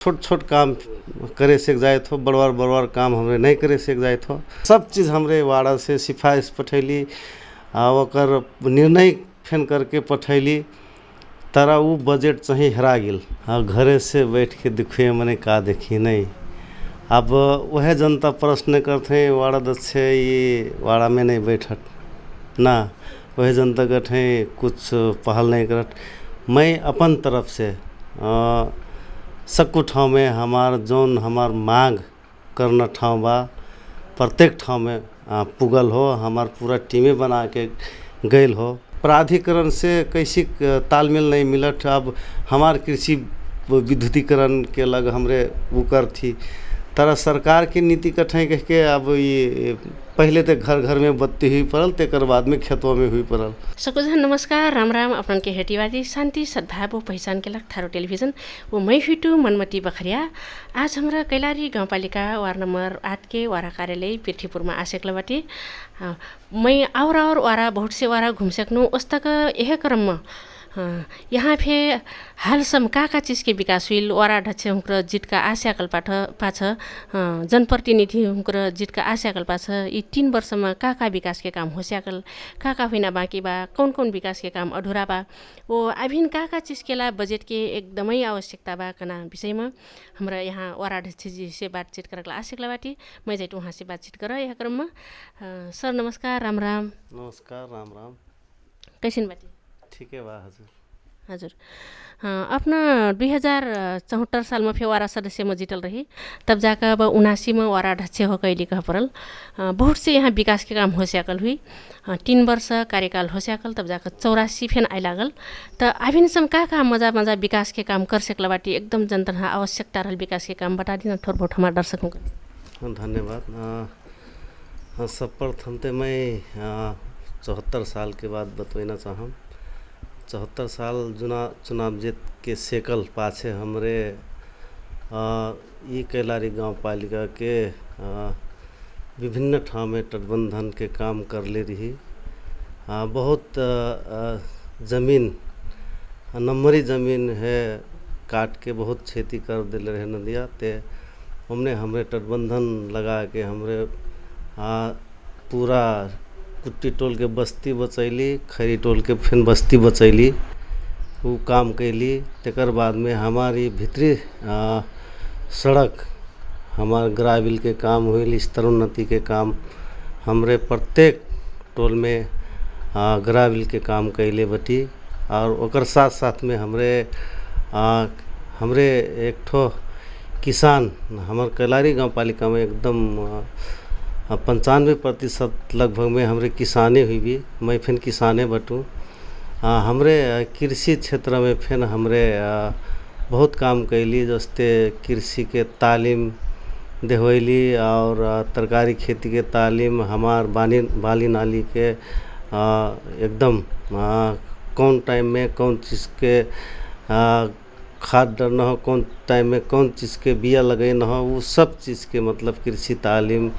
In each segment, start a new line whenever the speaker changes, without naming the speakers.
छोट छोट काम करे से जाए थो, बड़वार काम हमरे नहीं करे से जाए थो। सब चीज़ हमरे वाड़ा से सिफारिश पठैली ओकर निर्णय फेन करके पठैली, तरा वो बजट चाहिए हेरा गिल। घरे से बैठ के दिखिए मने का देखी नहीं। अब वह जनता प्रश्न करते वाड़ा दक्ष ये वाड़ा में नहीं बैठत ना, वह जनता कहते कुछ पहल नहीं करत। मैं अपन तरफ से सक्कू ठाव में हमार मांग करना ठाव बा प्रत्येक ठाव में पुगल हो, हमार पूरा टीमें बना के गईल हो। प्राधिकरण से कैसी तालमेल नहीं मिलत। अब हमार कृषि विद्युतीकरण के लग हमरे उकर थी तरह सरकार की नीति कठै कह के अब ये पहले तो घर घर में बत्ती हुई पड़ल, तेकर बाद में खेतों में हुई पड़ल।
सबको नमस्कार, राम राम। अपन के हेटीवादी शांति सद्भाव वो पहचान के लग थारो टेलीविजन वो मैं हिटू मनमती बखरिया। आज हमारा कैलारी गाउँपालिका वार्ड नंबर 8 के वारा कार्यालय पृथ्वीपुर में आसेक्ल बाटी। मैं और वारा बहुत से वारा घूम सकूँ उस तक यह क्रम में यहाँ फे हालसम का चीज़ के विकास हुई वारा ढच्छे हुँकर जिटका आशा कल्पा पाछ जनप्रतिनिधि हुँकर जिटका आशा कल्पा छ। यी 3 वर्ष में का विकास के काम हो स्याकल, का हुइना बाँकी बा, कौन विकास के काम अधूरा बा, वो अभिन का चीज़ के ला बजट के एकदमै आवश्यकता बा कना विषय में हमरा यहाँ वारा अध्यक्ष जी से बातचीत करके आशा बाटी। मैं जाइट वहाँ से बातचीत कर यह क्रम में। सर नमस्कार, राम राम।
नमस्कार, राम राम।
कैसन बाटी?
ठीक है बा हजुर।
हजुर अपना 2074 साल में वारा सदस्य में जितल रही, तब जाकर अब 79 में वारा अध्यक्ष हो कैली कह पड़ल। बहुत से यहाँ विकास के काम हो स्याकल हुई, 3 वर्ष कार्यकाल हो स्याकल, तब जाकर 84 फेन आइ लागल। तो अभिन सम का मजा विकास के काम कर सकला बाटी एकदम जनता आवश्यकता रहल विकास के काम बता दिन थोड़ा बहुत हमारे दर्शकों का।
धन्यवाद। सर्वप्रथम तो मैं 74 साल के बाद बतवना चाहूँ। 74 साल चुनाव जीत के सेकल पाछे हमरे ई कैलारी गाउँपालिका के विभिन्न ठाव में तटबंधन के काम कर ले रही। बहुत जमीन नंबरी जमीन है काट के बहुत खेती कर दिले रहे नदिया ते हमरे तटबंधन लगा के हमरे पूरा कुट्टी टोल के बस्ती बचैली, खैरी टोल के फिर बस्ती बचैली, वो काम कैली। तेकर बाद में हमारी भीतरी सड़क हमार ग्राविल के काम हुई, स्तरोन्नति के काम हमरे प्रत्येक टोल में ग्राविल के काम कैले बटी। और ओकर साथ साथ में हमरे एक ठो किसान हमार कैलारी गाउँपालिका में एकदम 95% लगभग में हमरे किसाने हुई भी। मैं फिर किसाने बटूँ। हमरे कृषि क्षेत्र में फिर हमरे बहुत काम कैली, जैसे कृषि के तालीम देवैली और तरकारी खेती के तालीम हमार बाली नाली के एकदम कौन टाइम में कौन चीज़ के खाद डालना हो, कौन टाइम में कौन चीज़ के बिया लगना हो, वो सब चीज़ के मतलब कृषि तालीम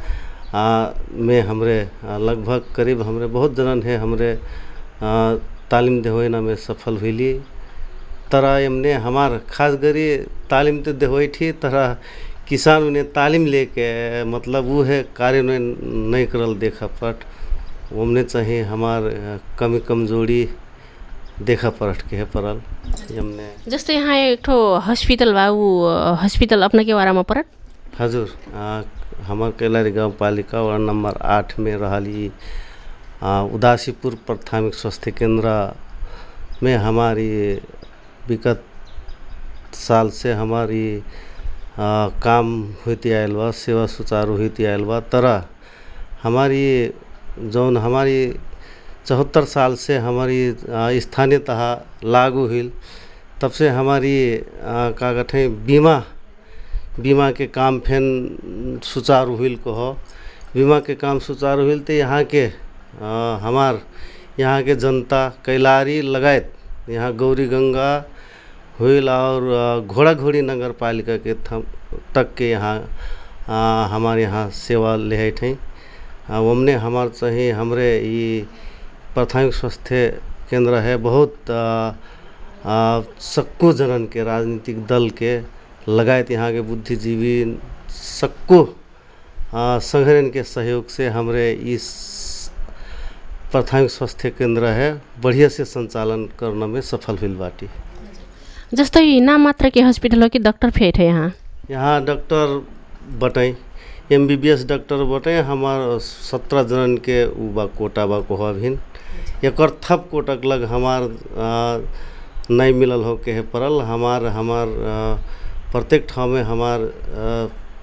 में हमरे लगभग करीब हमरे बहुत जनन है हमरे तालीम देवैना में सफल हुईली। तरह एमने हमार खास करी तालीम तो देवई थी, तरह किसान ने तालीम लेके मतलब वो है कार्य नहीं करल देखा पट हमने चाहिए हमार कमी कमजोरी देखा पड़ट के है पड़ल। हमने
जैसे यहाँ एक ठो हॉस्पिटल बा, वो हॉस्पिटल अपना के वारा में पड़त।
हजुर हमार कैलारी गाउँपालिका वार्ड नंबर 8 में रहली उदासीपुर प्राथमिक स्वास्थ्य केंद्र में हमारी विगत साल से हमारी काम होती आयल बा, सेवा सुचारू होती आयल बा। तरह हमारी जौन हमारी 74 साल से हमारी स्थानीयतः लागू हुई, तब से हमारी का कहते बीमा के काम फिर सुचारू हुई कहो। बीमा के काम सुचारू हुई तो यहाँ के यहाँ के जनता कैलारी लगायत यहाँ गौरी गंगा हुई और घोड़ा घोड़ी नगर पालिका के तक के यहाँ हमारे यहाँ सेवा ले थे। हमने हमार चाहिए हमरे ये प्राथमिक स्वास्थ्य केंद्र है बहुत सक्कू जनन के राजनीतिक दल के लगायत यहाँ के बुद्धिजीवी सबको संघरन के सहयोग से हमरे इस प्राथमिक स्वास्थ्य केंद्र है बढ़िया से संचालन करने में सफल हुई बाटी।
जस्तै नाम मात्र के हॉस्पिटल हो कि डॉक्टर फेट है
यहाँ डॉक्टर बटाई MBBS डॉक्टर बटाई हमार 17 जनन के उबा कोटा बा को अभिन एक थप कोटक लग हमार नहीं मिलल हो के पड़ल। हमार प्रत्येक ठाव में हमार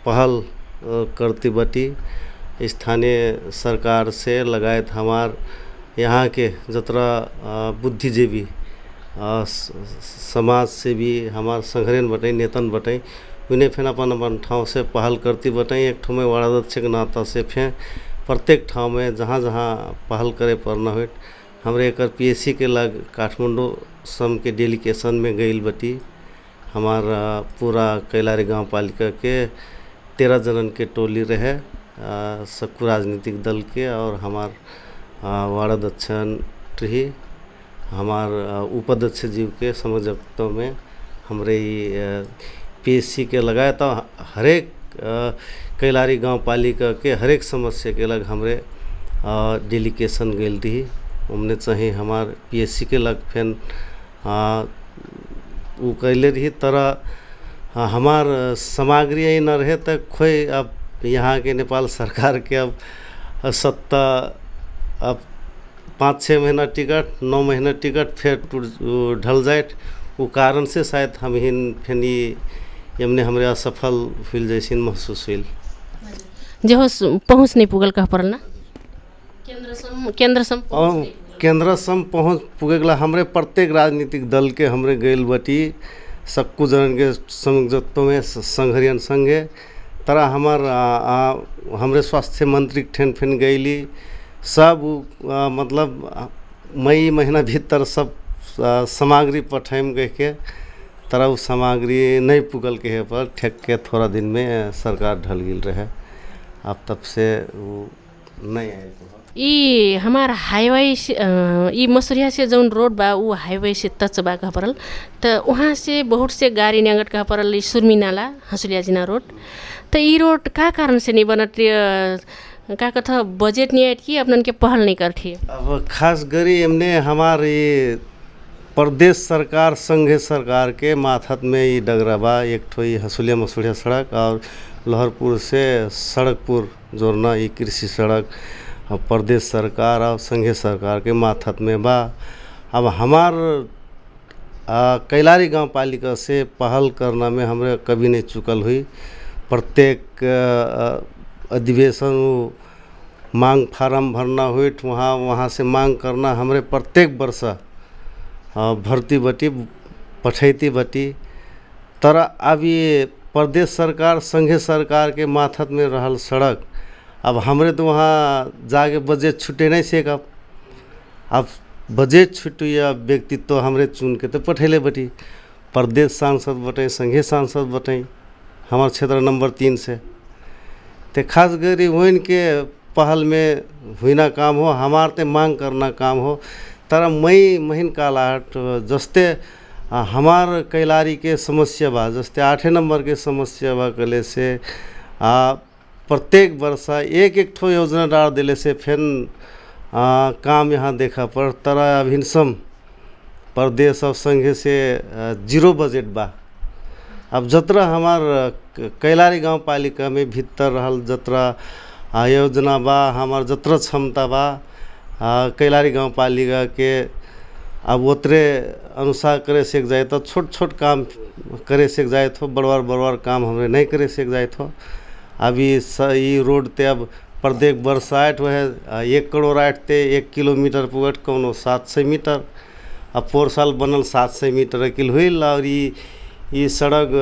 पहल करती बटी स्थानीय सरकार से लगायत हमार यहाँ के जतरा बुद्धिजीवी समाज से भी हमार संघरन बटाई नेतन बटाई उन्हें फिर अपन ठाव से पहल करती बटाई। एक ठो में वार्डाध्यक्ष के नाता से फिर प्रत्येक ठाव में जहाँ जहाँ पहल करे पड़ना हो हमरे एक PSC के लग काठमांडू सम के डेलीगेशन में गई बटी। हमारा पूरा कैलारी गांव पालिका के 13 जनन के टोली रहे सबको राजनीतिक दल के और हमार वार्डाध्यक्ष रही हमार उपाध्यक्ष जीव के समझौतों में हमरे PSC के लगाए तो हरेक कैलारी गांव पालिका के हरेक समस्या के लग हमरे डेलीगेशन गई रही। हमने चाहे हमार PSC के लग फिर वो कैले रही तरह हमार सामग्री ही न रहे तो कोई अब यहाँ के नेपाल सरकार के अब सत्ता अब 5-6 महीना टिकट 9 महीना टिकट फिर ढल जाए वो कारण से शायद हम हिन फिर हमने हमरे असफल हुई जैसे महसूस हुई
जो पहुँच नहीं पुगल कह पड़ल ना
केंद्र सम पहुँच पुगेला हमरे प्रत्येक राजनीतिक दल के हमरे गैल बटी सक्कू जनन के समझौतों में संघरियन संगे तरह हमार हमरे स्वास्थ्य मंत्री ठेन फिन गईली सब मतलब मई महीना भीतर सब सामग्री पठाइम गए के तरह वो सामग्री नहीं पुगल के पर ठेक के थोड़ा दिन में सरकार ढल गिल रहे। अब तब से वो नहीं आए।
ई हमार हाईवे से ई मसूरिया से जौन रोड बा वो हाईवे से टच बा कह पड़ल तो वहाँ से बहुत से गाड़ी निगट कह पड़ल सुरमी नाला हंसुलिया जिना रोड तो ई रोड का कारण से नहीं बनत का कथा बजट नहीं आयत कि अपन के पहल नहीं करती।
अब खास करी हमने हमारे प्रदेश सरकार संघीय सरकार के माथत में ये डगराबा एक ठो हंसुलिया मसूरिया सड़क और लहरपुर से सड़कपुर जोड़ना ये कृषि सड़क प्रदेश सरकार और संघीय सरकार के माथत में बा। अब हमार कैलारी गांव पालिका से पहल करना में हमरे कभी नहीं चुकल हुई। प्रत्येक अधिवेशन मांग फार्म भरना हुई वहाँ से मांग करना हमरे प्रत्येक वर्ष भर्ती बटी पठैती बटी तरह अब ये प्रदेश सरकार संघीय सरकार के माथत में रहल सड़क अब हमरे तो वहाँ जाके बजट छुटे नहीं से अब बजट छुटिया व्यक्तित्व तो हमरे चुन के तो पठैले बटी प्रदेश सांसद बटे संघीय सांसद बटे हमार क्षेत्र नंबर 3 से ते खास करी वहीं के पहल में हुईना काम हो हमार ते मांग करना काम हो तरह मई महीन कालाट जस्ते हमार कैलारी के समस्या बा जस्ते 8 नंबर के समस्या बा कले से प्रत्येक वर्ष एक ठो योजना डाल दिले से फिर काम यहाँ देखा पर तरह अभिन सम प्रदेश और संघ से 0 बजट बा। अब जतरा हमार कैलारी गांव पालिका में भीतर रहल जतरा योजना बा हमार जतरा क्षमता बा कैलारी गांव पालिका के अब उतरे अनुसार करे से जाए तो छोट छोट काम करे से जाए तो बड़वार काम हमें नहीं करे से जाए तो अभी ये रोड ते अब प्रत्येक वर्ष आठ वह 1 करोड़ आठ ते 1 किलोमीटर पुगट कौनो 700 मीटर अब 4 साल बनल 700 मीटर अकिल हुई और ये सड़क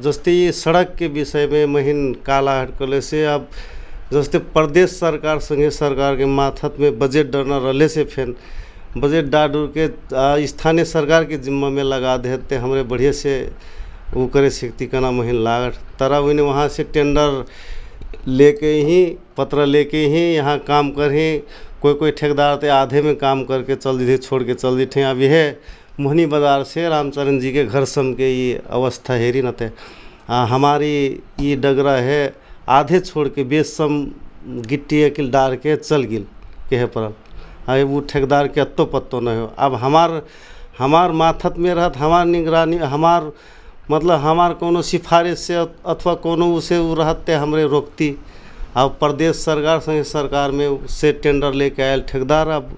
जस्ते ये सड़क के विषय में महीन काला हटकले से अब जस्ते प्रदेश सरकार संघीय सरकार के माथत में बजट डरना रहले से फिर बजट डाल के स्थानीय सरकार के जिम्मा में लगा देते हमरे बढ़िया से वो करे शक्ति का नाम महीन लागत तरह उन्हें वहाँ से टेंडर लेके ही पत्र लेके ही यहाँ काम कर ही कोई ठेकेदार थे आधे में काम करके चल दी थे छोड़ के चल दी थे। अब यह मोहनी बाज़ार से रामचरण जी के घर सम के ये अवस्था हेरी न थे हमारी ये डगरा है आधे छोड़ के बेसम गिट्टी अकिल डार के चल गिल कहे पड़ल। अरे वो ठेकेदार के अत्तो पत्तो नहीं हो। अब हमार माथत में रहत हमार निगरानी हमार मतलब हमार कोनो सिफारिश से अथवा कोनो उसे वो रहते हमरे रोकती। अब प्रदेश सरकार संगे सरकार में से टेंडर लेके आयल ठेकेदार अब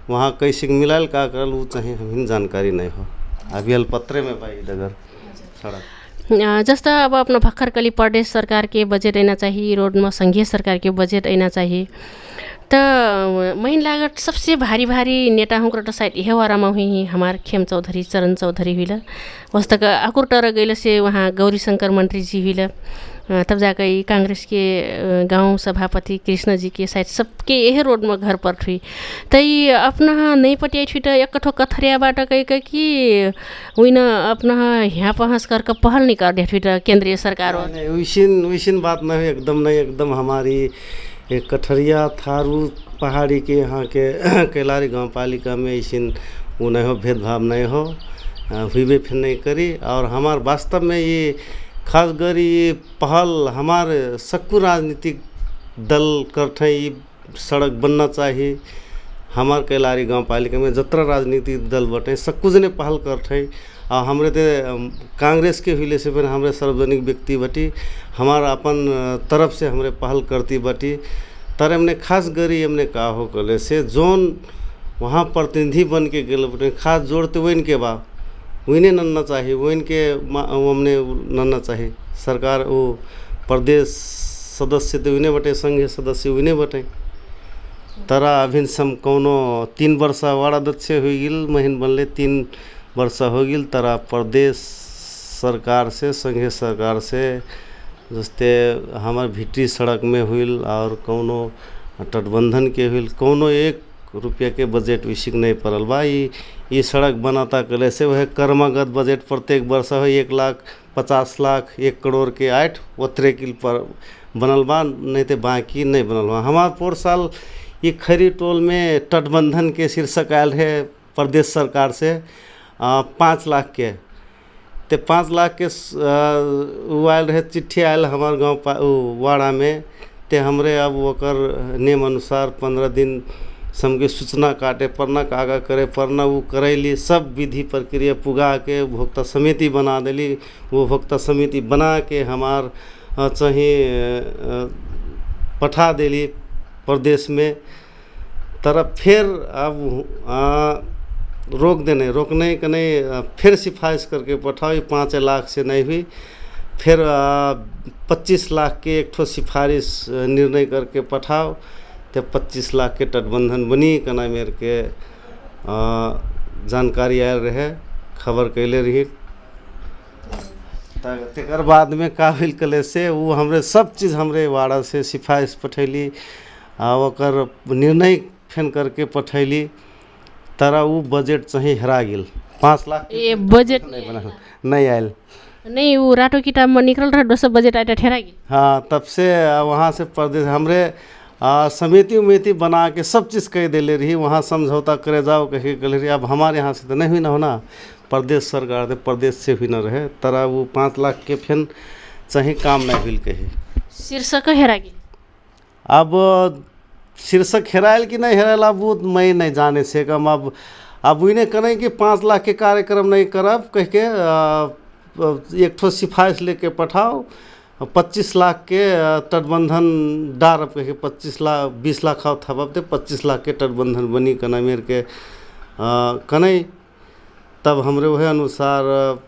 वहाँ कैसे मिलाल का करल वो चाहिए हमें जानकारी नहीं हो। अभी अल्पत्रे में भाई डगर सड़क
जस्ता अब अपना भर्खर कली प्रदेश सरकार के बजेट ऐना चाहिए, रोड में संघीय सरकार के बजेट ऐना चाहिए। तो मैन लागत सबसे भारी भारी नेता हुँ साइड यह वारामा हुई हमार खेम चौधरी चरण चौधरी हुई वस्तक आकुर टर गैल से वहाँ गौरी शंकर मंत्री जी हुई तब जाकर कांग्रेस के गांव सभापति कृष्ण जी के साइड सबके यह रोड में घर पर थी। तई अपना नहीं पटिया थी तो एक कठो कथरिया बाट कह कि उन अपना यहाँ पहुँच कर पहल नहीं कर दिया थी केंद्रीय सरकार
वैसिन बात नहीं एकदम नहीं एकदम हमारी कठरिया थारू पहाड़ी के यहाँ के कैलारी गाँव पालिका में ऐसिन वो नहीं हो, भेदभाव नहीं हो, हुई फिर नहीं करी। और हमार वास्तव में ये खास कर ये पहल हमारे सक्कू राजनीतिक दल करते ये सड़क बनना चाहिए। हमार कैलारी गाँव पालिका में जतरा राजनीतिक दल बटे सक्कू जने पहल करते और हमरे ते कांग्रेस के हिले से फिर हमरे सार्वजनिक व्यक्ति बटी हमार अपन तरफ से हमरे पहल करती बटी। तर हमने खास गरी हमने कहा हो कले से जोन वहाँ प्रतिनिधि बन के गए बटे खास जोड़ते वो इनके बा वही नन्ना चाहिए, वो इनके हमने नन्ना चाहिए। सरकार वो प्रदेश सदस्य तो उन्हें बटे, संघीय सदस्य उन्हें बटे। तरा अभिन सम कौनो 3 वर्ष वार्ड अध्यक्ष हो गिल महीन बनले 3 वर्ष हो गिल। तरा प्रदेश सरकार से संघीय सरकार से जस्ते हमार भिट्री सड़क में हुई और कौनो तटबंधन के हुई कौनो 1 रुपया के बजट विषय नहीं पड़ल बा। ये सड़क बनाता कले से वह कर्मगत बजट प्रत्येक वर्ष हो 1,50,00,000 1 करोड़ के 8 उतरे किल पर बनल बा, नहीं तो बाकी नहीं बनल बा। हमार पोर साल ये खरी टोल में तटबंधन के शीर्षक आयल है प्रदेश सरकार से 5 लाख के, तो 5 लाख के वो आयल रहे चिट्ठी आयल हमार गाँव वाड़ा में। ते हमरे अब वकर नियम अनुसार 15 दिन समके सूचना काटे पड़ना कागा करे पड़ना वो करैली सब विधि प्रक्रिया पुगा के उपभोक्ता समिति बना देली। वो उपभोक्ता समिति बना के हमार चाहिए पठा देली प्रदेश में। तरफ फिर अब रोकने के नहीं फिर सिफारिश करके पठाओ 5 लाख से नहीं हुई। फिर 25 लाख के एक ठो सिफारिश निर्णय करके पठाओ तो 25 लाख के तटबंधन बनी कना मेरे के जानकारी आयल रहे खबर कैले रही। तकर बाद में काबिल कले से वो हमरे सब चीज़ हमरे वाड़ा से सिफारिश पठैली और निर्णय फेन करके पठैली। तारा वो बजट चाहिए हरा गिल 5 लाख
ये बजट
नहीं आयल
नहीं वो राटो किताब में निकल रहा दोसर बजट आया ठहरा गिल।
हाँ तब से वहाँ से प्रदेश हमरे समिति उमिति बना के सब चीज़ कह दे ले रही वहाँ समझौता करे जाओ कहे कह रही। अब हमारे यहाँ से तो नहीं हुई ना होना, प्रदेश सरकार से प्रदेश से हुई न रहे। तरह वो 5 लाख के फिर चाहे काम नहीं हुई कहे
शीर्षक हेरा गिल।
अब शीर्षक हेरायल कि नहीं हेरायल अब वो मैं नहीं जाने से कम। अब उन्हें करें कि 5 लाख के कार्यक्रम नहीं करब कह के एक ठो सिफारिश लेके पठाओ 25 लाख के तटबंधन डारब कह के 20 लाख आओ थबब तो 25 लाख के तटबंधन बनी कना मेर के कनई। तब हमरे वह अनुसार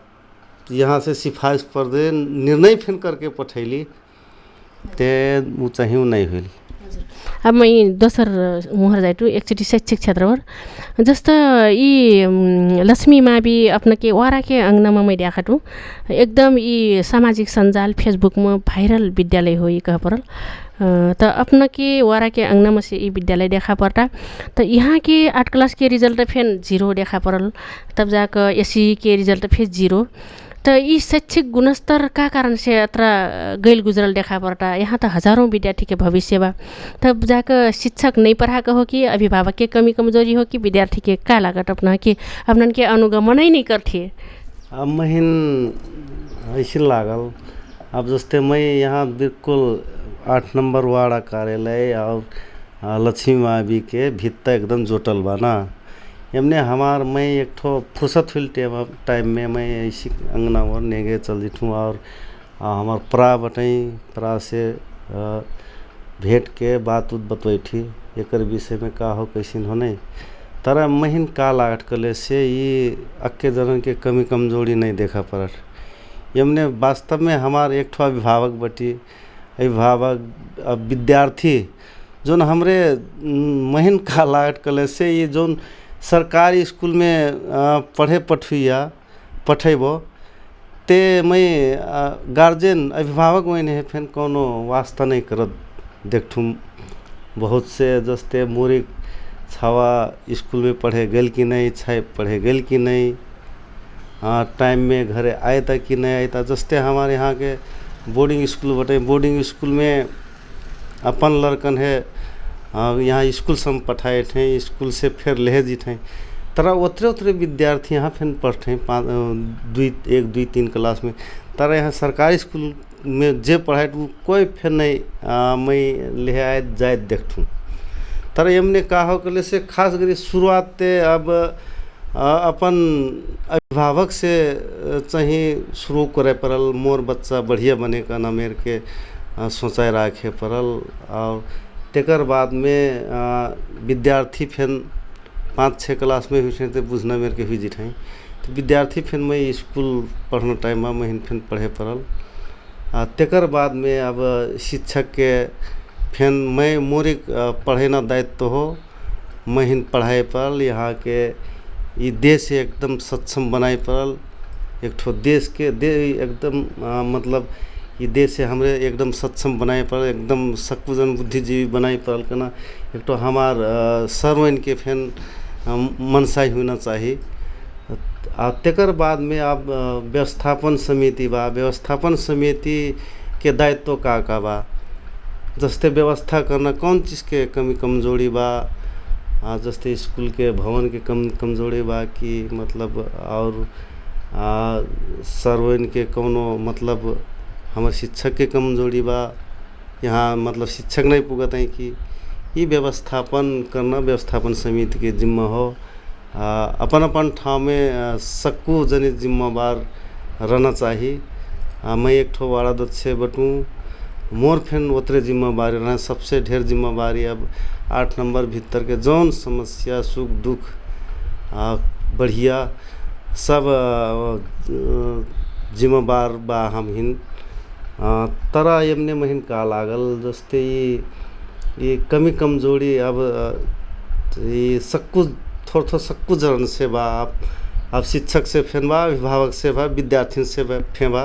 यहाँ से सिफारिश पर दे निर्णय फिर करके पठैली ते वो चाहिए नहीं हुई।
अब मैं दोसर मुहर जाइटू एकचोटि शैक्षिक क्षेत्रबाट जस्तो यी लक्ष्मी मावि अपना के वारा के अंगनामा मैं देखाटू एकदम यी सामाजिक सञ्जाल फेसबुक में भाइरल विद्यालय हो ये कह परल। तो अपना के वारा के अंगनामा से ये विद्यालय देखा पड़ता। तो यहाँ के 8 क्लास के रिजल्ट फिर 0 देखा पड़ल, तब जाकर एससी के रिजल्ट फिर 0। तो ये शैक्षिक गुणस्तर का कारण से अत्र गैल गुजरल देखा पड़ता। यहाँ तो हजारों विद्यार्थी के भविष्य बा, तब जाकर शिक्षक नहीं पढ़ा हो कि अभिभावक के कमी कमजोरी हो कि विद्यार्थी के का लागत अपना कि अपना के अनुगमन ही नहीं करते।
अब महीन ऐसे लागल अब जस्ते मैं यहाँ बिल्कुल 8 नंबर वार्ड कार्यालय और लक्ष्मी मावी के भित्ता एकदम जोटल बा ना। एमने हमार मैं एक ठो फुर्सत फिल टाइम में मैं ऐसी अंगना और नेगे चल जिठूँ और हमार प्रा बटई प्रा से भेंट के बात उत बतवैठी एक विषय में का हो कैसिन हो नहीं। तरह महीन का लागट कले से ये अक्के जनन के कमी कमजोरी नहीं देखा पड़त। एमने वास्तव में हमार एक ठो अभिभावक बटी अभिभावक विद्यार्थी जोन हमरे महीन का लागट कले से ये जोन सरकारी स्कूल में पढ़े पठुया पठेबो ते मैं गार्जियन अभिभावक मैंने फिर कोनो वास्ता नहीं करत देखूँ। बहुत से जस्ते मुरी छावा स्कूल में पढ़े गल कि नहीं छाए पढ़े गल कि नहीं टाइम में घरे आए था कि नहीं आए था। जस्ते हमारे यहाँ के बोर्डिंग स्कूल बटे बोर्डिंग स्कूल में अपन लड़कन है यहाँ स्कूल से हम पठाए थे स्कूल से फिर ले जी थे तरह उतरे उतरे विद्यार्थी यहाँ फिर पढ़ते 1 2 3 क्लास में। तरह यहाँ सरकारी स्कूल में जे पढ़ाए वो कोई फिर नहीं मैं ले आए जाए देखूँ। तरह एमने का हो कले से खास करी शुरुआत अब अपन अभिभावक से चाहिए शुरू करे पड़ल मोर बच्चा बढ़िया बने का ना मेरे के सोचाए रखे पड़ल। और तेकर बाद में विद्यार्थी फिर 5-6 क्लास में हुई तो बुझना मेरे के हुई जिठाई तो विद्यार्थी फिर मैं स्कूल पढ़ना टाइम में महीन फिर पढ़े पड़ल। तेकर बाद में अब शिक्षक के फिर मैं मोरी पढ़े ना दायित्व हो महीन पढ़ाए पड़ल। यहाँ के ये देश एकदम सक्षम बनाए पड़ल एक ठो देश के एकदम मतलब ये देश से हमरे एकदम सक्षम बनाए पड़ल एकदम सक्कुजन बुद्धिजीवी बनाए पड़ल करना एक तो हमार सर्वन के फिर मनसाई होना चाहिए। तेकर बाद में अब व्यवस्थापन समिति बा व्यवस्थापन समिति के दायित्व का बा जस्ते व्यवस्था करना कौन चीज़ के कमी कमजोरी बा जस्ते स्कूल के भवन के कमजोरी बा कि मतलब और सर्वन के कोनो मतलब हमारे शिक्षक के कमजोरी बा यहाँ मतलब शिक्षक नहीं पुगत है कि ये व्यवस्थापन करना व्यवस्थापन समिति के जिम्मा हो। अपन अपन ठाव में सक्कू जनित जिम्मेवार रहना चाहिए। मैं एक ठो वार्ड अध्यक्ष बटूँ मोर फिर उतरे जिम्मेवारी रहना सबसे ढेर जिम्मेवारी अब 8 नंबर भीतर के जौन समस्या सुख दुख बढ़िया सब जिम्मेवार बा हम हिन। तरह एमने महीन का लागल जस्ते ये कमी कमजोरी अब ये सक्कू थोड़ा सक्कू जरन से बा अब शिक्षक से फिर बा अभिभावक से बा विद्यार्थी से फिर बा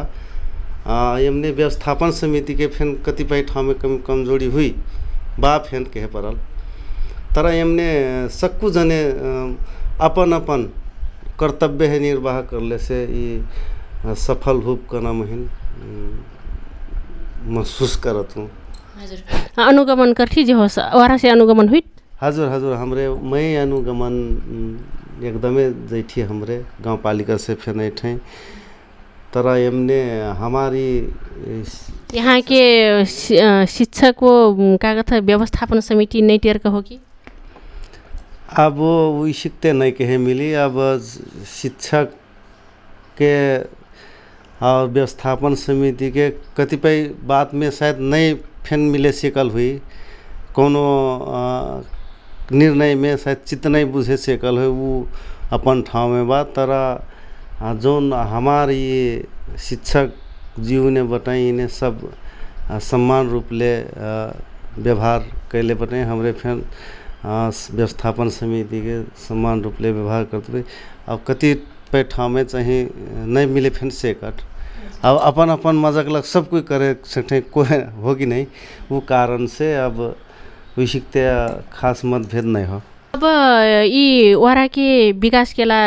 एमने व्यवस्थापन समिति के फिर कतिपय ठाव में कमी कमजोरी हुई बा फिर कहे पड़ल। तरह एमने सक्कू जने अपन अपन कर्तव्य है निर्वाह करले से ये सफल हुप करना महीन महसूस करत हूँ।
अनुगमन करती जो वारा से अनुगमन हुई
हजुर हमरे मैं अनुगमन एकदमै जैठी हमरे गांव पालिका से फिर नहीं थे। तरह एमने हमारी
यहाँ के शिक्षक को का कहता व्यवस्थापन समिति नहीं टेर का होगी
अब वो सीखते नहीं कहे मिली। अब शिक्षक के और व्यवस्थापन समिति के कतिपय बात में शायद नहीं फिर मिले सकल हुई कोनो निर्णय में शायद चित्त नहीं बुझे सकल हुई वो अपन ठाव में बात। तरह जोन हमार ये शिक्षक जीव ने बताई इन्हें सब सम्मान रूप ले व्यवहार कैले बताए हमरे फिर व्यवस्थापन समिति के सम्मान रूप ले व्यवहार करते हुए अब कतिपय ठाव में चाहे नहीं मिले फिर से कट अब अपन अपन मजाक लग सब कोई करे सकते कोई होगी नहीं वो कारण से अब विशिकते खास मतभेद नहीं हो।
अब ये वारा के विकास के ला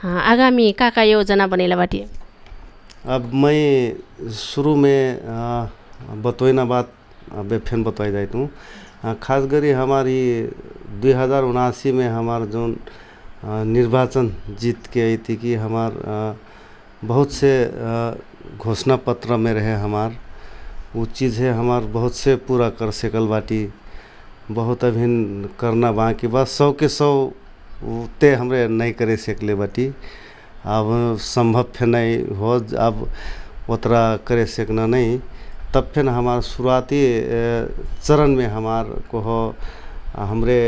आगामी का योजना बनेला बाटी
अब मैं शुरू में बतोइना बात अब फिर बताई जाए तूँ खास करी हमारी 2079 में हमार जो निर्वाचन जीत के आई थी कि हमार बहुत से घोषणा पत्र में रहे हमार वो चीज़ है हमार बहुत से पूरा कर सकल बाटी। बहुत अभिन करना बाकी बस 100 के 100 ते हमरे नहीं करे सकले बाटी। अब संभव फिर नहीं हो अब उतरा करे सकना नहीं। तब फिर हमार शुरुआती चरण में हमार को हो हमरे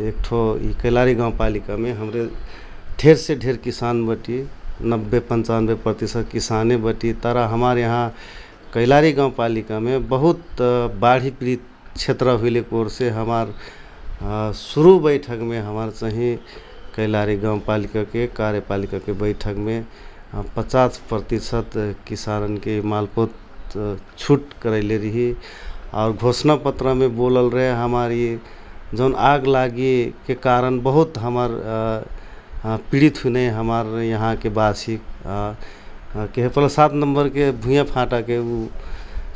एक ठो कैलारी गाँव पालिका में हमरे ढेर से ढेर किसान बटी 90-95% किसाने बटी। तरह हमारे यहाँ कैलारी गाँव पालिका में बहुत बाढ़ी पीड़ित क्षेत्र हुए की ओर से हमार शुरू बैठक में हमार चाहिए कैलारी गाँव पालिका के कार्यपालिका के बैठक में 50% किसानन के मालपोत छूट करैले रही। और घोषणा पत्र में बोलल रहे हमारी जौन आग लागी के कारण बहुत हमार पीड़ित हुए हमार यहाँ के वासी के पहले 7 नंबर के भुइयाँ फाटा के वो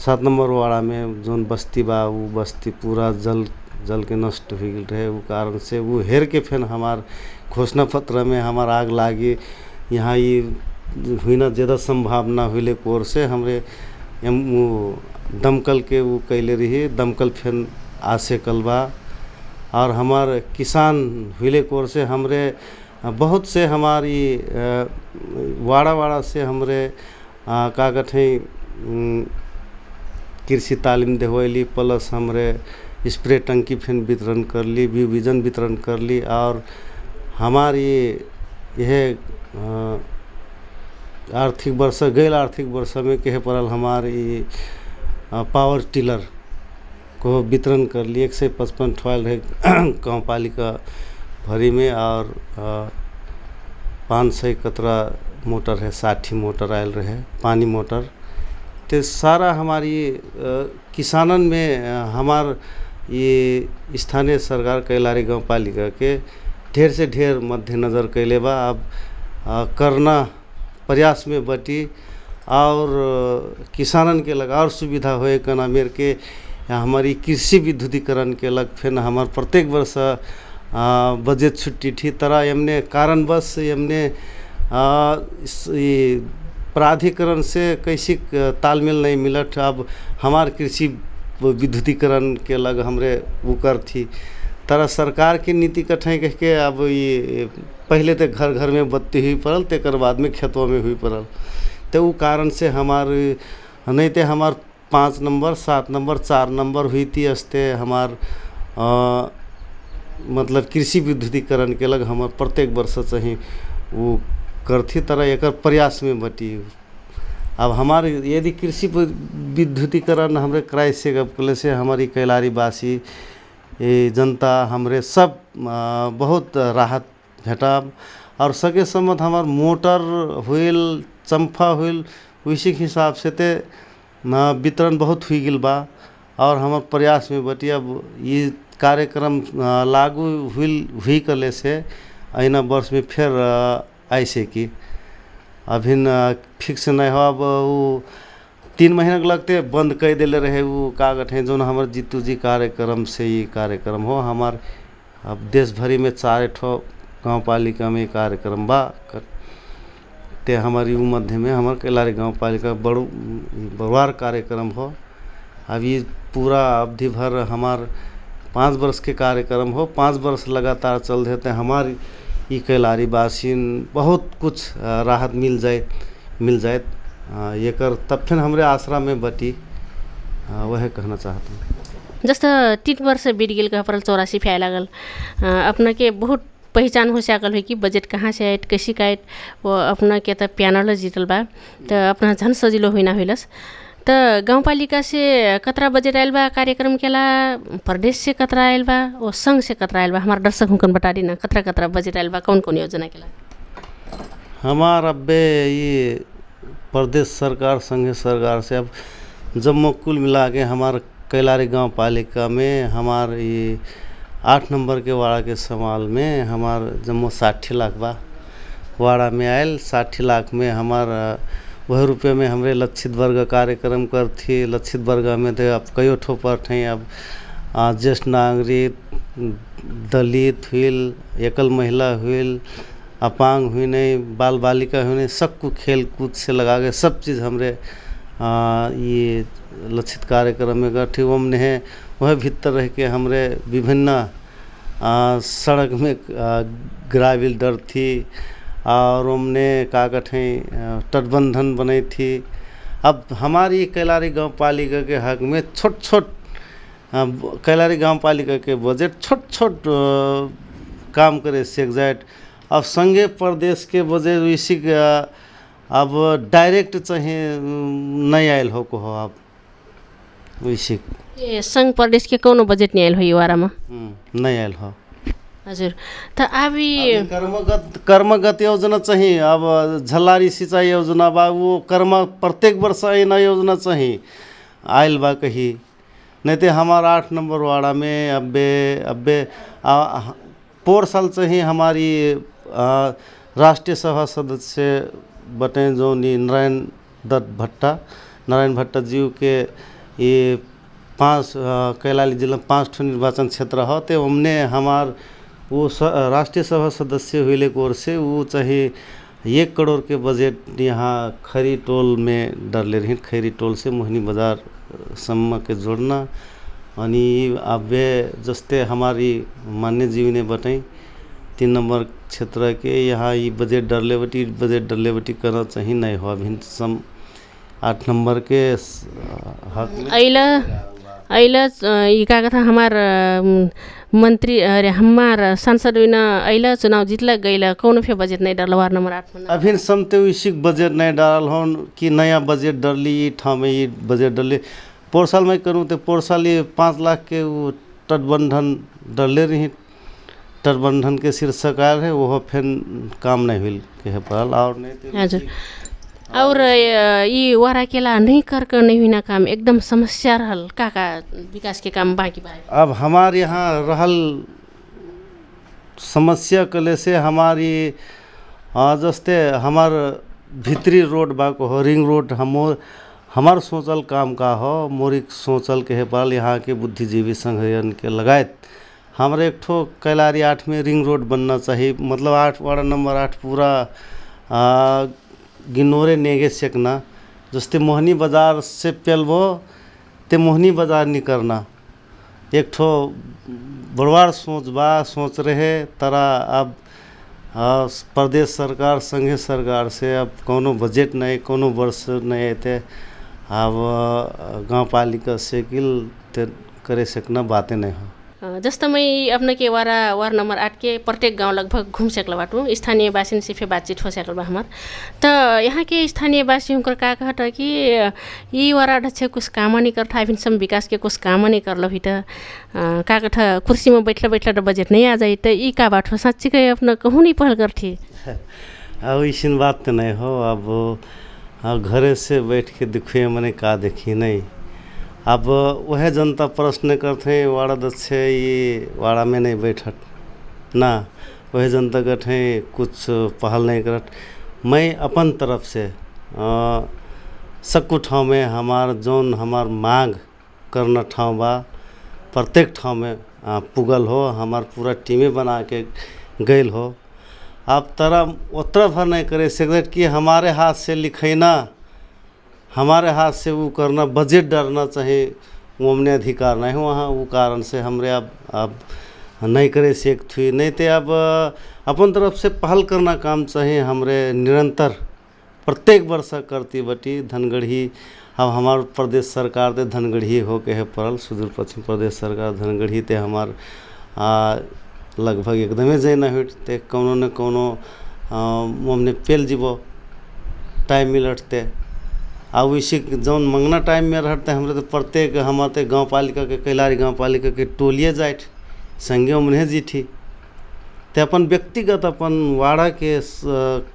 7 नंबर वाड़ा में जौन बस्ती बा वो बस्ती पूरा जल के नष्ट हो गई रहे। वो कारण से वो हेर के फिर हमार घोषणा पत्र में हमार आग लागी यहाँ ये हुई ना ज़्यादा संभावना हुई की ओर से हमरे वो दमकल के वो कैले रही। दमकल फिर आसे कलबा और हमार किसान हुए की ओर से हमरे बहुत से हमारी वाड़ा से हमरे का कठे कृषि तालीम देवैली प्लस हमरे स्प्रे टंकी फिर वितरण कर ली बीजन वितरण कर ली। और हमारी यह आर्थिक वर्ष गैल आर्थिक वर्ष में कहे पड़ल हमारी पावर टिलर को वितरण कर ली। 155 ठोल रहे गाँव पालिका भरी में और 511 मोटर है 60 मोटर आयल रहे पानी मोटर। तो सारा हमारी किसानन में हमार ये स्थानीय सरकार कैलारी गाँव पालिका के ढेर से ढेर मद्देनज़र कैले बा। अब करना प्रयास में बटी और किसानन के लगा और सुविधा होए कना मेर के हमारी कृषि विद्युतीकरण के लग फिर हमार प्रत्येक वर्ष बजट छुट्टी थी तरह हमने कारणवश हमने प्राधिकरण से कैसी तालमेल नहीं मिलत। अब हमार कृषि विद्युतीकरण के लग हमरे उकर थी तरह सरकार की नीति कठे कह के अब ये पहले तो घर घर में बत्ती हुई पड़ल तेकर बाद में खेतों में हुई पड़ल। तो वो कारण से हमार नहीं तो हमार 5 नंबर 7 नंबर 4 नंबर हुई थी अस्ते हमार मतलब कृषि विद्युतीकरण के लग हमार प्रत्येक वर्ष चाहिए वो करथी तरह एक प्रयास में बटी। अब हमारे यदि कृषि विद्युतीकरण हमरे कराए से गले से हमारी कैलारी वासी जनता हमरे सब बहुत राहत भेटा। और सके सम्मत हमार मोटर हुईल चंपा हुईल उसी के हिसाब से ते वितरण बहुत हुई गिल बा। और हमार प्रयास में बटी अब ये कार्यक्रम लागू हुई कले से अना वर्ष में फिर ऐसे की अभी फिक्स नहीं हो। अब वो 3 महीना के लगते बंद कर दिले रहे वो कागज है जो हमारे जीतू जी कार्यक्रम से ये कार्यक्रम हो। हमार अब देश भरी में 4 ठो गाँव पालिका में कार्यक्रम बा ते हमारी यू मध्य में हमारे कैलारी गाँव पालिका बड़वार कार्यक्रम हो। अब ये पूरा अवधि भर हमार 5 वर्ष के कार्यक्रम हो 5 वर्ष लगातार चल देते हमारी ये कैलारी वासीन बहुत कुछ राहत मिल जाए ये कर तब फिर हमरे आश्रम में बटी वह कहना चाहता हूँ।
जस्तो 3 वर्ष बीत गेल का परल 84 फैल लागल अपना के बहुत पहचान हो सकल है कि बजट कहाँ से आयत कैसी आयत वो अपना के त पैनल जीतल बा तो अपना झन सजिलो होइना होइलस। तो गाउँपालिका से कतरा बजट आयल बा कार्यक्रम केला प्रदेश से कतरा आयल बा और संघ से कतरा आयल बा हमार दर्शक हुकन बता दी ना कतरा बजट आयल बा कौन कौन योजना केला।
हमार अब्बे ये प्रदेश सरकार संघ सरकार से अब जब कुल मिला के हमार कैलारी गाँव पालिका में हमार ये 8 नंबर के वाड़ा के समाल में हमार जम्मो 60 लाख बा वाड़ा में आयल 60 लाख में हमार वह रुपये में हमरे लक्षित वर्ग कार्यक्रम कर थी। लक्षित वर्ग में तो अब कई ठो पट हैं अब ज्येष्ठ नागरिक दलित हुईल एकल महिला हुईल अपांग हुई नहीं, बाल बालिका हुई नहीं, सबको खेल कूद से लगा के सब चीज़ हमरे ये लक्षित कार्यक्रम में गठे हमने है वह भीतर रह के हमरे विभिन्न सड़क में ग्राविल डर थी और हमने का कठे तटबंधन बनाई थी। अब हमारी कैलारी गांव पालिका के हक में छोट छोट कैलारी गांव पालिका के बजट छोट छोट काम करे से एग्जैक्ट अब संघीय प्रदेश के बजट इसी अब डायरेक्ट चाहिए नहीं आयल हो को अब वैसे
ए संघ प्रदेश के कौनो बजेट नहीं आयल हो यो वारामा
नहीं आयल हो
हजुर। त अभी
कर्मगत योजना चाहिए अब झल्लारी सिंचाई योजना बा वो प्रत्येक वर्ष आइना योजना चाहिए आयल बा कहीं नहीं तो हमारा 8 नंबर वाड़ा में अब्बे पोर साल चाहिए हमारी राष्ट्रीय सभा सदस्य बटे जो नारायण भट्टा जी के ये 5 कैलाली जिला 5 निर्वाचन क्षेत्र हो तो हमने हमार वो राष्ट्रीय सभा सदस्य हुए की ओर से वो चाहे 1 करोड़ के बजट यहाँ खरी टोल में डरले रही। खैरी टोल से मोहनी बाजार सम्म के जोड़ना अनि अबे जस्ते हमारी मान्य जीवी ने बताई 3 नंबर क्षेत्र के यहाँ ये बजट डरलेवटी करना चाहिए नहीं हो अभी सम 8 नंबर के हक में
अइला ये का कथा हमार मंत्री अरे हमार सांसद विना अइला चुनाव जीतला गइला कौन फे बजट नहीं डाल वार्ड नंबर 8 में
अभी समते इसी बजट नहीं डाल हो कि नया बजट डरली ठाव में ये बजट डरली पोर साल में करूँ तो पोर साल ये 5 लाख के वो तटबंधन डरले रही तटबंधन के शीर्षक आयल है वो फिर काम नहीं हुई के पड़ल और नहीं
हजुर। और ये वारा केला नहीं कर नहीं हुई ना काम एकदम समस्या रहल का विकास के काम बाकी बा।
अब हमारे यहाँ रहल समस्या कले से हमारी जस्ते हमार भीतरी रोड बा को हो रिंग रोड हमार सोचल काम का हो मोरी सोचल के पाल यहाँ के बुद्धिजीवी संगठन के लगायत हमारे एक ठो कैलारी 8 में रिंग रोड बनना चाहिए मतलब 8 वार्ड नंबर 8 पूरा गिनोरे नेगे सेकना जस्ते मोहनी बाजार से पेलबो ते मोहनी बाजार नहीं करना एक ठो बड़वार सोच रहे तरा अब प्रदेश सरकार संघीय सरकार से अब कोनो बजट नहीं कोनो वर्ष नहीं थे अब गांव पालिका से किल ते करे सकना बातें नहीं हो।
जस्तो मैं अपने के वार्ड नंबर 8 के प्रत्येक गांव लगभग घूम सकल बाटू स्थानीय वासी से फिर बातचीत हो सकल बा हमार तो यहाँ के स्थानीय वासी हुनकर का कहत कि ये वार्ड अच्छे कुछ काम नहीं करता अभी सम विकास के कुछ काम नहीं करल हुई तो का कहत कुर्सी में बैठला तो बजट नहीं आ जाए तो ये का बात हो सच्ची के अपना कहूँ नहीं पहल करती
अब इसी बात तो नहीं हो अब घरे से बैठ के दिखिए मैंने का देखी नहीं अब वह जनता प्रश्न करते हैं वाड़ा दक्ष ये वाड़ा में नहीं बैठत ना वह जनता कहते हैं कुछ पहल नहीं करत। मैं अपन तरफ से सक्कू ठाव में हमार मांग करना ठाव बा प्रत्येक ठाव में पुगल हो हमार पूरा टीमें बना के गैल हो। आप तरह उतना भर नहीं करे सेक्रेट कि हमारे हाथ से लिखना हमारे हाथ से वो करना बजट डरना चाहिए वो हमने अधिकार नहीं वहाँ वो कारण से हमरे अब नहीं करे सेक थी नहीं तो अब अपन तरफ से पहल करना काम चाहिए हमरे निरंतर प्रत्येक वर्ष करती बटी धनगढ़ी अब हमार प्रदेश सरकार ते धनगढ़ी हो के है पड़ल सुदूर पश्चिम प्रदेश सरकार धनगढ़ी ते हमार लगभग एकदमे जैना हुई कोनो न कोनो हमने पेल जीवो टाइम मिलते अब इसी जौन मंगना टाइम में रहते हमरे तो प्रत्येक हमारे गांव पालिका के कैलारी गांव पालिका के टोलिए जाए संगे उन्हें जीठी ते अपन व्यक्तिगत अपन वाड़ा के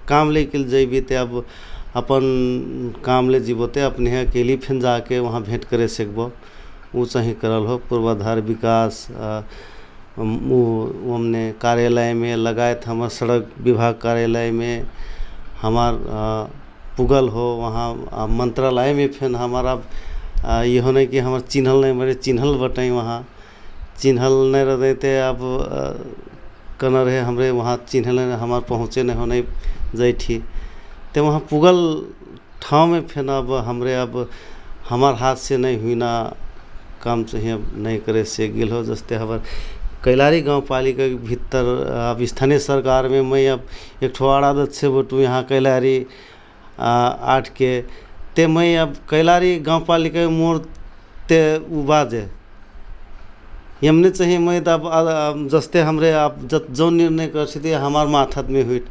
काम लेके जेबी ते अब अपन काम ले जीवो ते अपने अकेली फिर जाके वहाँ भेंट करे सकबो वो चाहिए करल हो पूर्वाधार विकास हमने कार्यालय में लगाए हमार सड़क विभाग कार्यालय में हमार पुगल हो वहाँ मंत्रालय में फिर हमारा ये होने कि हमारे चिन्हल नहीं मेरे चिन्हल बटाई वहाँ चिन्हल नहीं रहते अब कन रहे हमरे वहाँ चिन्हल हमार पहुँचे नहीं होने जैठी ते वहाँ पुगल ठाव में फिर अब हमरे अब हमार हाथ से नहीं हुई ना काम चाहिए अब नहीं करे से गिल हो। जस्ते हमार कैलारी गांव पालिका के भीतर अब स्थानीय सरकार में मैं अब एक ठो आदत से बटू यहाँ कैलारी 8 के ते मैं अब कैलारी गांव पालिका मोर ते उबाजे यमने चाहिए मैं अब जस्ते हमरे अब जो निर्णय कर सकते हमार माथत में हुई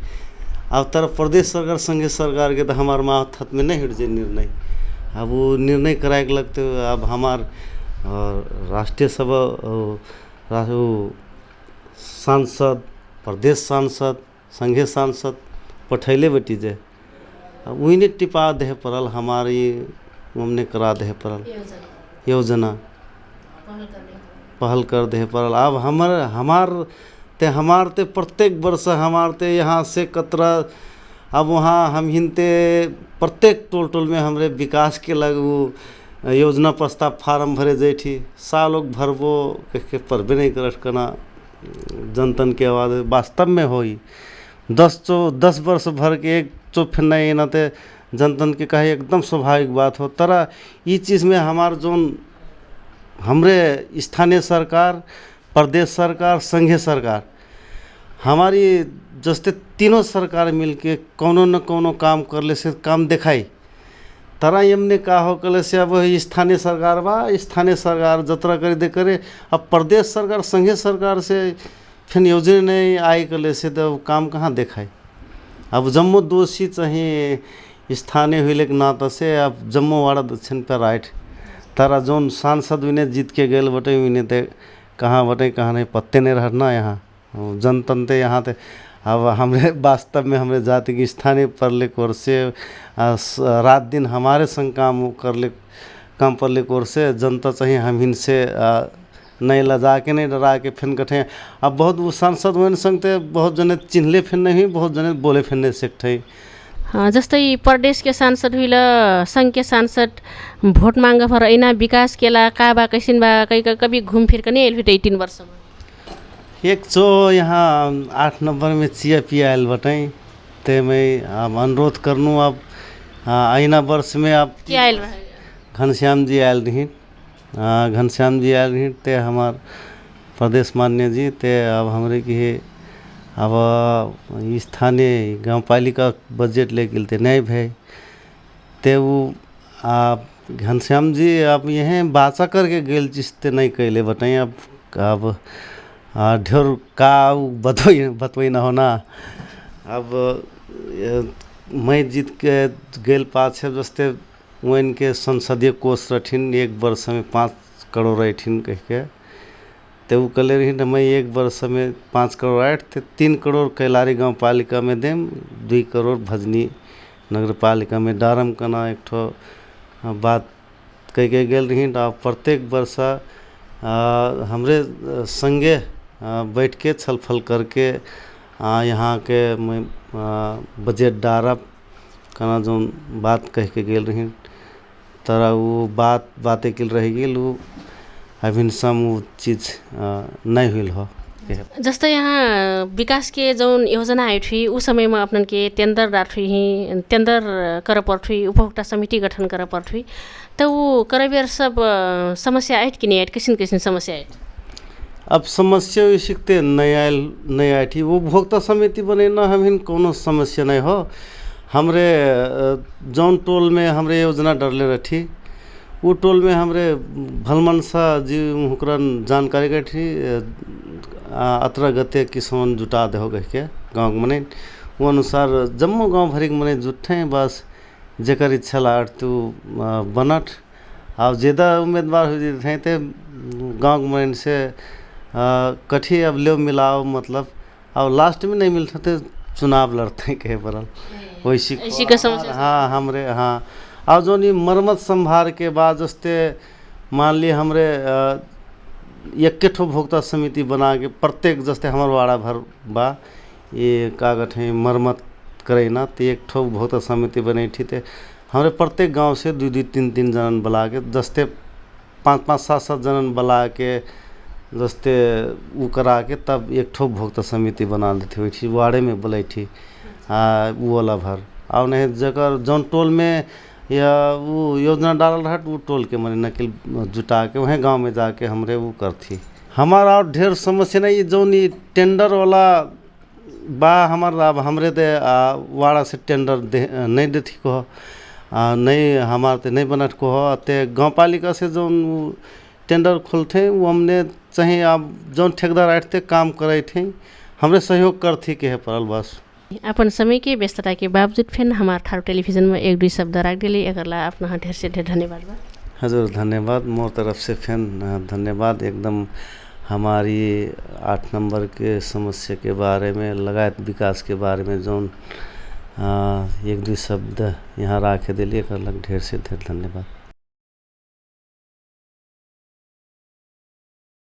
अब तर प्रदेश सरकार संघीय सरकार के तो हमार माथत में नहीं हुई जे निर्णय अब वो निर्णय कराए के लगते अब हमार राष्ट्रीय सभा सांसद प्रदेश सांसद संघीय सांसद पठैले बेटी जे अब वही ने टिपा दे पड़ल हमारी हमने करा दे पड़ल योजना पहल कर दे पड़ल। अब हमार ते प्रत्येक वर्ष हमार ते यहाँ से कतरा अब वहाँ हम हिनते प्रत्येक टोल में हमरे विकास के लगू योजना प्रस्ताव फार्म भरे जैठी सालों भरबो के परबे नहीं करत कना जनतन के आवाज़ वास्तव में होई 10 वर्ष भर के एक चो फिर नहीं नाते जनतन के कहे एकदम स्वाभाविक बात हो। तरह ये चीज़ में हमार जोन हमरे स्थानीय सरकार प्रदेश सरकार संघीय सरकार हमारी जस्ते तीनों सरकार मिलके कोनो न कोनो काम कर ले से काम दिखाई तरह यमने का हो कले से अब स्थानीय सरकार बा स्थानीय सरकार जतरा करे दे करे अब प्रदेश सरकार संघीय सरकार से फिर योजना नहीं आई कले से तो काम कहाँ दिखाई। अब जम्मू दोषी चाहिए स्थानीय हुई के नाता से अब जम्मू वाड़ा दक्षिण पर राइट तारा जोन सांसद उन्हें जीत के गए बटे उन्हें ते कहाँ बटे कहाँ नहीं पत्ते नहीं रहना यहाँ जनतंत्र यहाँ ते अब हमरे वास्तव में हमरे जाति की स्थानीय परले कोर से रात दिन हमारे संग काम परले कोर से जनता चाहिए हम इनसे नहीं लजा के नहीं डरा के फिर कठे अब बहुत वो सांसद वन संग ते बहुत जने चिन्हले फिर नहीं बहुत जने बोले फिर नहीं सकते।
जस्तै प्रदेश के सांसद हुई संघ के सांसद भोट मांग फर ऐना विकास केला का बा कैसिन बा कभी घूम फिर के नहीं आयल फिर 18 वर्ष में
एक चो यहाँ 8 नंबर में चिया पिया आयल बटाई ते मैं अब अनुरोध करनू अब आईना वर्ष में अब
क्या आयल
घनश्याम जी आयल रही घनश्याम जी आयल रही ते हमार प्रदेश मान्य जी ते अब हमरे की अब स्थानीय गाँव पालिका बजट ले गिलते नहीं भाई ते वो आप घनश्याम जी अब यह बाचा करके गेल जिसते नहीं कैले बताइए अब ढेर का बतवई ना होना। अब मैं जीत के गेल पास है जस्ते वन के संसदीय कोष रठिन 1 वर्ष में 5 करोड़ रठिन कह के ते वो कले रही न मैं 1 वर्ष में 5 करोड़ आठ थे 3 करोड़ कैलारी गांव पालिका में देम 2 करोड़ भजनी नगर पालिका में डारम कना एक ठो बात कह के गेल रही। प्रत्येक वर्ष हमरे संगे बैठ के छलफल करके यहाँ के मैं बजट डारब कना जो बात कह के गेल रही तरह वो बातें किल रही गेल वो अभी सम वो चीज़ नहीं हुई हो।
जस्तै यहाँ विकास के जौन योजना आए थी उस समय में अपन के टेंडर कर पड़ी उपभोक्ता समिति गठन कर पड़ी तो वो करबेर सब समस्या आए कि नहीं आए किसिन समस्या आए
अब समस्या सीखते नहीं आई थी वो उपभोक्ता समिति बने ना हम कोनो समस्या नहीं हो। हमरे जौन टोल में हमरे योजना डरले रही वो टोल में हमरे भलमनसा जी हुकरन जानकारी गई थी अतरा गते किसान जुटा दे हो गए के गाँव मने वो अनुसार जम्मू गाँव भरी मने जुटे बस जेकर इच्छा लाट तो बनट अब ज़्यादा उम्मीदवार हो जाते थे गाँव मने से कठी अब ले मिलाओ मतलब अब लास्ट में नहीं मिलते थे चुनाव लड़ते हैं कहे बरल वैसी
का समस्या।
हाँ हमरे हाँ अब जो नहीं मरम्मत संभार के बाद जस्ते मान ली हमरे एक ठो भोक्ता समिति बना के प्रत्येक जस्ते हमार वाड़ा भर बा ये कागज है मरम्मत करे ना तो एक ठो भोक्ता समिति बनी थी थे हमारे प्रत्येक गांव से 2-2 3-3 जनन बुला के जस्ते 5-5 7-7 जनन बुला के जस्ते उ करा के तब एक ठो उपभोक्ता समिति बना देती हुई वार्डे में बोलैठी वो वाला भर और नहीं जगह जौन टोल में या वो योजना डालल रहा वो टोल के मने नकल जुटा के वहीं गांव में जाके हमरे वो करती। हमारा और ढेर समस्या नहीं जौन ये टेंडर वाला बा हमारा अब हमरे दे वाड़ा से टेंडर नहीं देती को नहीं हमारे ते नहीं बनत को ते गाँव पालिका से जौन टेंडर खोलते वो हमने चाहे आप जौन ठेकेदार आते काम करे थे हमरे सहयोग करती के है परल बस।
अपन समय के व्यस्तता के बावजूद फिर हमारे थारू टेलीविजन में एक दुई शब्द रख दिली एकरला अपना ढेर से ढेर धन्यवाद बा।
हजुर धन्यवाद मोर तरफ से फिर धन्यवाद एकदम हमारी 8 नंबर के समस्या के बारे में लगायत विकास के बारे में जौन एक दुई शब्द यहाँ रखे दिली एकरला ढेर से ढेर धन्यवाद।